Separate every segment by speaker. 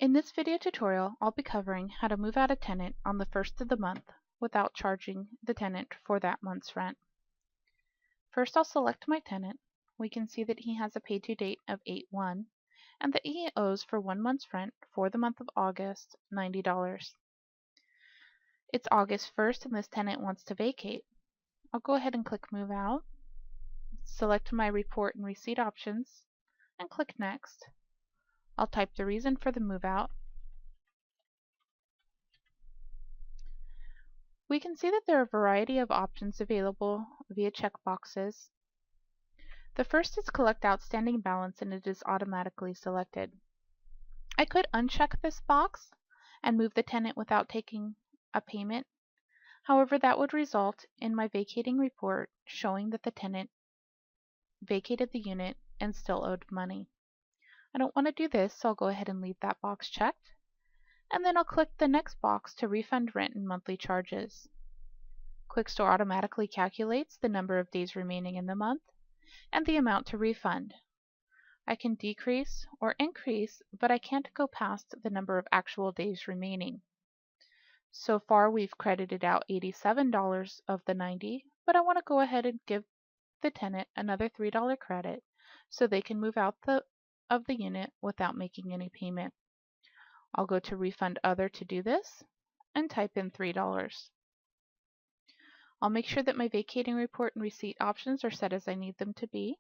Speaker 1: In this video tutorial, I'll be covering how to move out a tenant on the first of the month without charging the tenant for that month's rent. First, I'll select my tenant. We can see that he has a pay due date of 8/1 and that he owes for 1 month's rent for the month of August $90. It's August 1st and this tenant wants to vacate. I'll go ahead and click Move Out, select my report and receipt options, and click Next. I'll type the reason for the move out. We can see that there are a variety of options available via checkboxes. The first is collect outstanding balance and it is automatically selected. I could uncheck this box and move the tenant without taking a payment. However, that would result in my vacating report showing that the tenant vacated the unit and still owed money. I don't want to do this, so I'll go ahead and leave that box checked. And then I'll click the next box to refund rent and monthly charges. QuikStor automatically calculates the number of days remaining in the month and the amount to refund. I can decrease or increase, but I can't go past the number of actual days remaining. So far we've credited out $87 of the 90, but I want to go ahead and give the tenant another $3 credit so they can move out of the unit without making any payment. I'll go to Refund Other to do this and type in $3. I'll make sure that my vacating report and receipt options are set as I need them to be.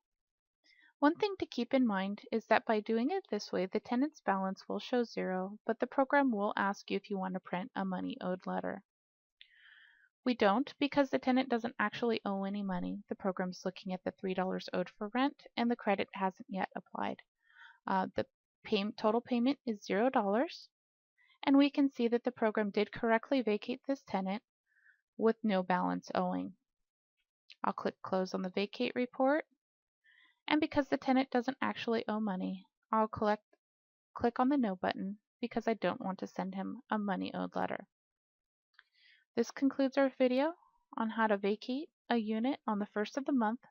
Speaker 1: One thing to keep in mind is that by doing it this way, the tenant's balance will show 0, but the program will ask you if you want to print a money owed letter. We don't because the tenant doesn't actually owe any money. The program's looking at the $3 owed for rent and the credit hasn't yet applied. The total payment is $0, and we can see that the program did correctly vacate this tenant with no balance owing. I'll click Close on the vacate report, and because the tenant doesn't actually owe money, I'll click on the No button because I don't want to send him a money owed letter. This concludes our video on how to vacate a unit on the first of the month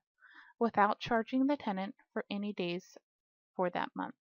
Speaker 1: without charging the tenant for any days for that month.